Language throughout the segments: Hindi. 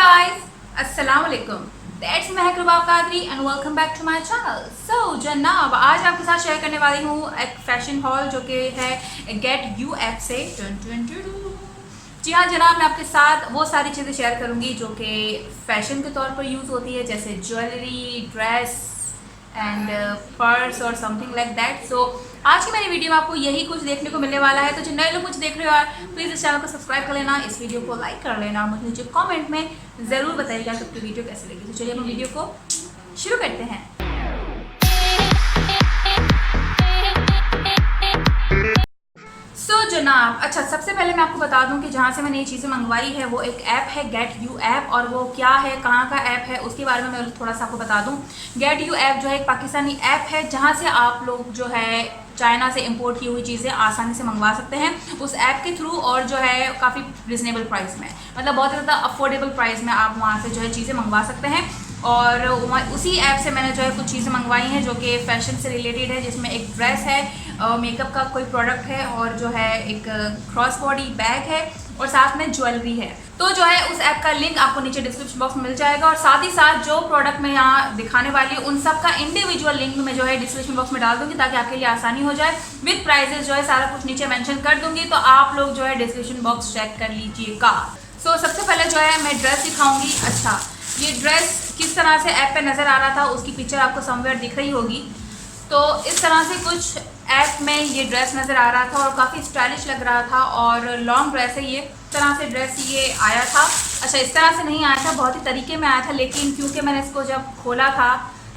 guys, अस्सलाम वालेकुम। That's Mahak Rubab Qadri and welcome back to my channel. So जनाब, आज आपके साथ शेयर करने वाली हूँ एक फैशन हॉल जो कि है गेट यू एफ से। जी हाँ जनाब, मैं आपके साथ वो सारी चीज़ें शेयर करूँगी जो कि फ़ैशन के तौर पर यूज़ होती है, जैसे ज्वेलरी, ड्रेस एंड पर्स और समथिंग लाइक दैट। सो आज की मेरी वीडियो में आपको यही कुछ देखने को मिलने वाला है। तो जो नए लोग मुझे देख रहे हो यार, प्लीज़ इस चैनल को सब्सक्राइब कर लेना, इस वीडियो को लाइक कर लेना और मुझे नीचे कमेंट में ज़रूर बताइएगा कि आपकी वीडियो कैसी लगी। तो चलिए हम वीडियो को शुरू करते हैं। जनाब, अच्छा सबसे पहले मैं आपको बता दूं कि जहाँ से मैंने ये चीज़ें मंगवाई है वो एक ऐप है गेट यू ऐप, और वो क्या है, कहाँ का ऐप है, उसके बारे में मैं थोड़ा सा आपको बता दूं। गेट यू ऐप जो है एक पाकिस्तानी ऐप है जहाँ से आप लोग जो है चाइना से इंपोर्ट की हुई चीज़ें आसानी से मंगवा सकते हैं उस ऐप के थ्रू, और जो है काफ़ी रिजनेबल प्राइस में, मतलब बहुत ज़्यादा अफोर्डेबल प्राइस में आप वहाँ से जो है चीज़ें मंगवा सकते हैं। और उसी ऐप से मैंने जो है कुछ चीज़ें मंगवाई हैं जो कि फ़ैशन से रिलेटेड है, जिसमें एक ड्रेस है, मेकअप का कोई प्रोडक्ट है, और जो है एक क्रॉस बॉडी बैग है, और साथ में ज्वेलरी है। तो जो है उस ऐप का लिंक आपको नीचे डिस्क्रिप्शन बॉक्स में मिल जाएगा, और साथ ही साथ जो प्रोडक्ट मैं यहाँ दिखाने वाली हूँ उन सब का इंडिविजुअल लिंक मैं जो है डिस्क्रिप्शन बॉक्स में डाल दूँगी ताकि आपके लिए आसानी हो जाए। विद प्राइजेस जो है सारा कुछ नीचे मेंशन कर दूँगी, तो आप लोग जो है डिस्क्रिप्शन बॉक्स चेक कर लीजिएगा। सो सबसे पहले जो है मैं ड्रेस दिखाऊँगी। अच्छा, ये ड्रेस किस तरह से ऐप पे नज़र आ रहा था उसकी पिक्चर आपको समवेयर दिख रही होगी। तो इस तरह से कुछ ऐप में ये ड्रेस नज़र आ रहा था और काफ़ी स्टाइलिश लग रहा था, और लॉन्ग ड्रेस है ये। इस तरह से ड्रेस ये आया था। अच्छा, इस तरह से नहीं आया था, बहुत ही तरीके में आया था, लेकिन क्योंकि मैंने इसको जब खोला था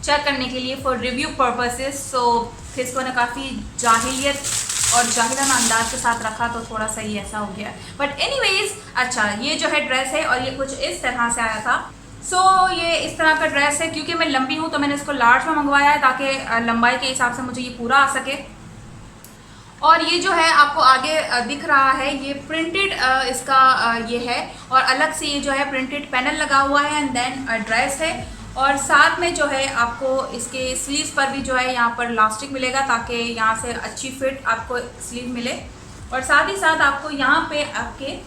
चेक करने के लिए फॉर रिव्यू पर्पसेस, सो फिर इसको ना काफ़ी जाहिलियत और जाहिलाना अंदाज के साथ रखा, तो थोड़ा सा ये ऐसा हो गया। बट एनीवेज, अच्छा ये जो है ड्रेस है और ये कुछ इस तरह से आया था। सो ये इस तरह का ड्रेस है। क्योंकि मैं लंबी हूँ तो मैंने इसको लार्ज में मंगवाया है ताकि लंबाई के हिसाब से मुझे ये पूरा आ सके। और ये जो है आपको आगे दिख रहा है, ये प्रिंटेड इसका ये है, और अलग से ये जो है प्रिंटेड पैनल लगा हुआ है, एंड देन ड्रेस है। और साथ में जो है आपको इसके स्लीव्स पर भी जो है यहाँ पर इलास्टिक मिलेगा ताकि यहाँ से अच्छी फिट आपको स्लीव मिले, और साथ ही साथ आपको यहाँ पे आपके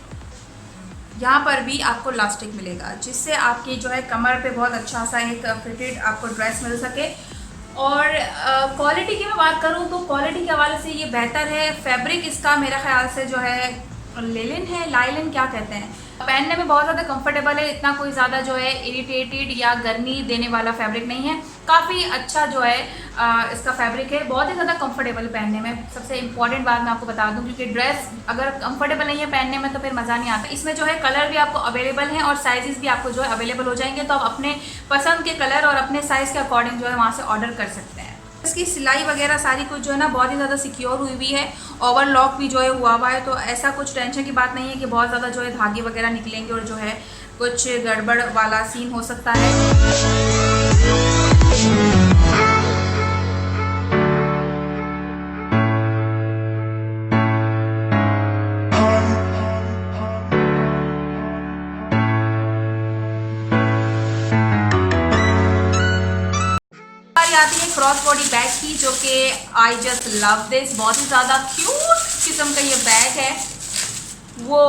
यहाँ पर भी आपको इलास्टिक मिलेगा, जिससे आपकी जो है कमर पे बहुत अच्छा सा एक फिटेड आपको ड्रेस मिल सके। और क्वालिटी की मैं बात करूँ तो क्वालिटी के हवाले से ये बेहतर है। फैब्रिक इसका मेरा ख्याल से जो है लेलिन है, लाइलिन क्या कहते हैं, पहनने में बहुत ज़्यादा कंफर्टेबल है, इतना कोई ज़्यादा जो है इरिटेटेड या गर्मी देने वाला फैब्रिक नहीं है। काफ़ी अच्छा जो है इसका फैब्रिक है, बहुत ही ज़्यादा कंफर्टेबल पहनने में। सबसे इंपॉर्टेंट बात मैं आपको बता दूं, क्योंकि ड्रेस अगर कंफर्टेबल नहीं है पहनने में तो फिर मज़ा नहीं आता। इसमें जो है कलर भी आपको अवेलेबल हैं और साइजेस भी आपको जो है अवेलेबल हो जाएंगे, तो आप अपने पसंद के कलर और अपने साइज़ के अकॉर्डिंग जो है वहाँ से ऑर्डर कर सकते हैं। इसकी सिलाई वगैरह सारी कुछ जो है ना बहुत ही ज़्यादा सिक्योर हुई हुई है, ओवरलॉक भी जो है हुआ है, तो ऐसा कुछ टेंशन की बात नहीं है कि बहुत ज़्यादा जो है धागे वगैरह निकलेंगे और जो है कुछ गड़बड़ वाला सीन हो सकता है। आती है क्रॉस बॉडी बैग की, जो कि आई जस्ट लव दिस, बहुत ही ज़्यादा क्यूट किस्म का ये बैग है। वो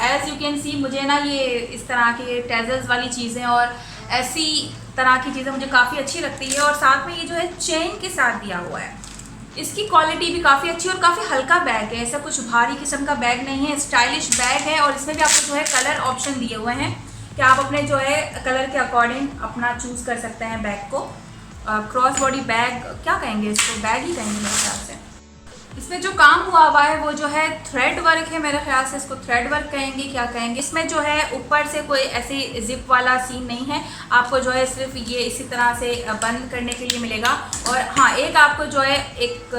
एज यू कैन सी, मुझे ना ये इस तरह के टेजल्स वाली चीज़ें और ऐसी तरह की चीज़ें मुझे काफ़ी अच्छी लगती है, और साथ में ये जो है चेन के साथ दिया हुआ है। इसकी क्वालिटी भी काफ़ी अच्छी और काफ़ी हल्का बैग है, ऐसा कुछ भारी किस्म का बैग नहीं है, स्टाइलिश बैग है। और इसमें भी आपको जो है कलर ऑप्शन दिए हुए हैं कि आप अपने जो है कलर के अकॉर्डिंग अपना चूज़ कर सकते हैं बैग को। क्रॉस बॉडी बैग क्या कहेंगे इसको, बैग ही कहेंगे मेरे ख्याल से। इसमें जो काम हुआ है वो जो है थ्रेड वर्क है, मेरे ख्याल से इसको थ्रेड वर्क कहेंगे, क्या कहेंगे। इसमें जो है ऊपर से कोई ऐसी जिप वाला सीन नहीं है, आपको जो है सिर्फ ये इसी तरह से बंद करने के लिए मिलेगा। और हाँ, एक आपको जो है एक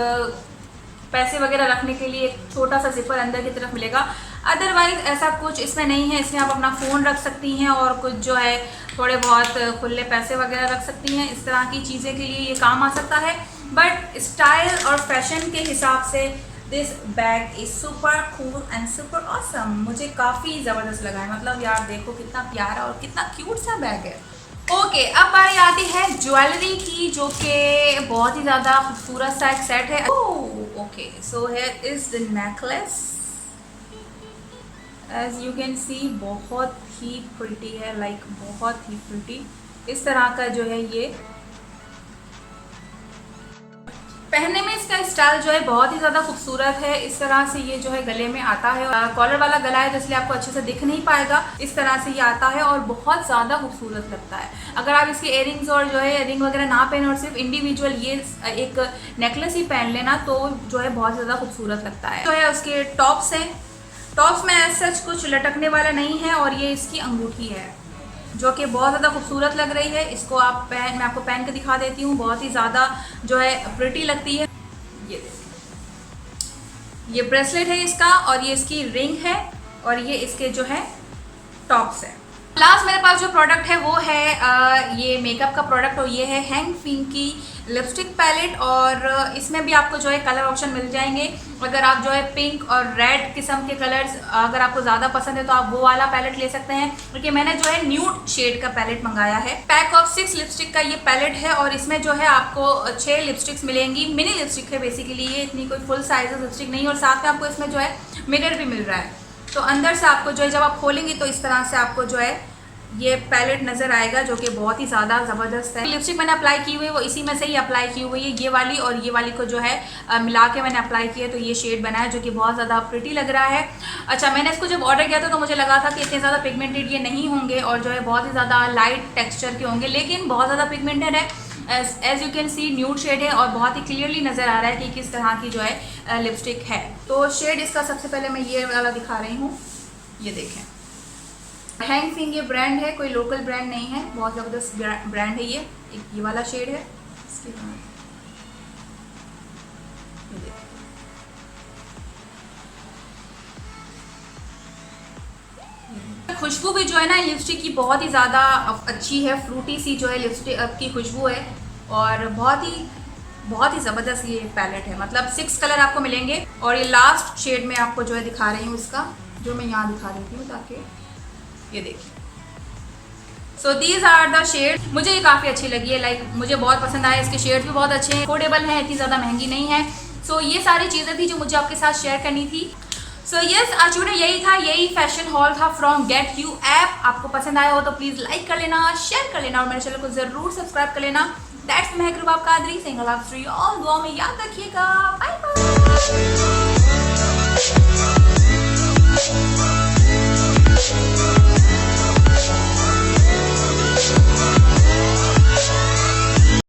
पैसे वगैरह रखने के लिए एक छोटा सा जिपर अंदर की तरफ मिलेगा। अदरवाइज ऐसा कुछ इसमें नहीं है। इसमें आप अपना फ़ोन रख सकती हैं और कुछ जो है थोड़े बहुत खुले पैसे वगैरह रख सकती हैं, इस तरह की चीज़ें के लिए ये काम आ सकता है। बट स्टाइल और फैशन के हिसाब से this bag is super cool and super awesome. मुझे काफ़ी ज़बरदस्त लगा है, मतलब यार देखो कितना प्यारा और कितना क्यूट सा बैग है। ओके, अब बारी आती है ज्वेलरी की, जो कि बहुत ही ज़्यादा खूबसूरत सा एक सेट है। Okay, so here is the necklace. As you can see बहुत ही प्रिटी है, लाइक बहुत ही प्रिटी। इस तरह का जो है ये पहनने में इसका स्टाइल जो है बहुत ही ज़्यादा खूबसूरत है। इस तरह से ये जो है गले में आता है, कॉलर वाला गला है तो इसलिए आपको अच्छे से दिख नहीं पाएगा। इस तरह से ये आता है और बहुत ज़्यादा खूबसूरत लगता है। अगर आप इसके इयरिंग्स और जो है रिंग वगैरह ना पहने और सिर्फ इंडिविजुअल ये एक नेकलेस ही पहन लेना तो जो है बहुत ज़्यादा खूबसूरत लगता है। जो है उसके टॉप्स हैं, टॉप्स में एज सच कुछ लटकने वाला नहीं है और ये इसकी अंगूठी है जो कि बहुत ज़्यादा खूबसूरत लग रही है। इसको मैं आपको पहन के दिखा देती हूँ, बहुत ही ज़्यादा जो है प्रिटी लगती है। ये देखिए, ये ब्रेसलेट है इसका और ये इसकी रिंग है और ये इसके जो है टॉप्स है। लास्ट मेरे पास जो प्रोडक्ट है वो है ये मेकअप का प्रोडक्ट और ये है हैंग फिंग की लिपस्टिक पैलेट और इसमें भी आपको जो है कलर ऑप्शन मिल जाएंगे। अगर आप जो है पिंक और रेड किस्म के कलर्स अगर आपको ज़्यादा पसंद है तो आप वो वाला पैलेट ले सकते हैं, क्योंकि मैंने जो है न्यूड शेड का पैलेट मंगाया है। पैक ऑफ 6 लिपस्टिक का ये पैलेट है और इसमें जो है आपको 6 लिपस्टिक्स मिलेंगी। मिनी लिपस्टिक है बेसिकली, ये इतनी कोई फुल साइज लिपस्टिक नहीं, और साथ में आपको इसमें जो है मिरर भी मिल रहा है। तो अंदर से आपको जो है जब आप खोलेंगे तो इस तरह से आपको जो है ये पैलेट नज़र आएगा जो कि बहुत ही ज़्यादा ज़बरदस्त है। लिपस्टिक मैंने अप्लाई की हुई है वो इसी में से ही अप्लाई की हुई है, ये वाली और ये वाली को जो है मिला के मैंने अप्लाई किया तो ये शेड बना है जो कि बहुत ज़्यादा प्रिटी लग रहा है। अच्छा, मैंने इसको जब ऑर्डर किया था तो मुझे लगा था कि इतने ज़्यादा पिगमेंटेड ये नहीं होंगे और जो है बहुत ही ज़्यादा लाइट टेक्स्चर के होंगे, लेकिन बहुत ज़्यादा पिगमेंटेड है। As you can see nude shade है और बहुत ही क्लियरली नज़र आ रहा है कि किस तरह की जो है लिपस्टिक है। तो शेड इसका सबसे पहले मैं ये वाला दिखा रही हूँ, ये देखें। हैंग फिंग ये ब्रांड है, कोई लोकल ब्रांड नहीं है, बहुत ज़बरदस्त ब्रांड है ये। एक ये वाला शेड है, इसके बाद ये देखिए। खुशबू भी जो है ना लिपस्टिक की बहुत ही ज़्यादा अच्छी है, फ्रूटी सी जो है लिपस्टिक की खुशबू है और बहुत ही ज़बरदस्त ये पैलेट है। मतलब 6 कलर आपको मिलेंगे और ये लास्ट शेड में आपको जो है दिखा रही हूँ इसका, जो मैं यहाँ दिखा देती हूँ ताकि ये देखिए। So these are the shade. मुझे ये काफ़ी अच्छी लगी है, लाइक मुझे बहुत पसंद आया। इसके शेड्स भी बहुत अच्छे हैं, अफोर्डेबल हैं, इतनी ज़्यादा महंगी नहीं है। सो ये सारी चीज़ें थी जो मुझे आपके साथ शेयर करनी थी। सो यस, आज वीडियो यही था, यही फैशन हॉल था फ्रॉम गेट यू ऐप। आपको पसंद आया हो तो प्लीज़ लाइक कर लेना, शेयर कर लेना और मेरे चैनल को ज़रूर सब्सक्राइब कर लेना। That's Mehak Rubab Qadri, single of 3 all. दुआ में याद रखिएगा। Bye bye.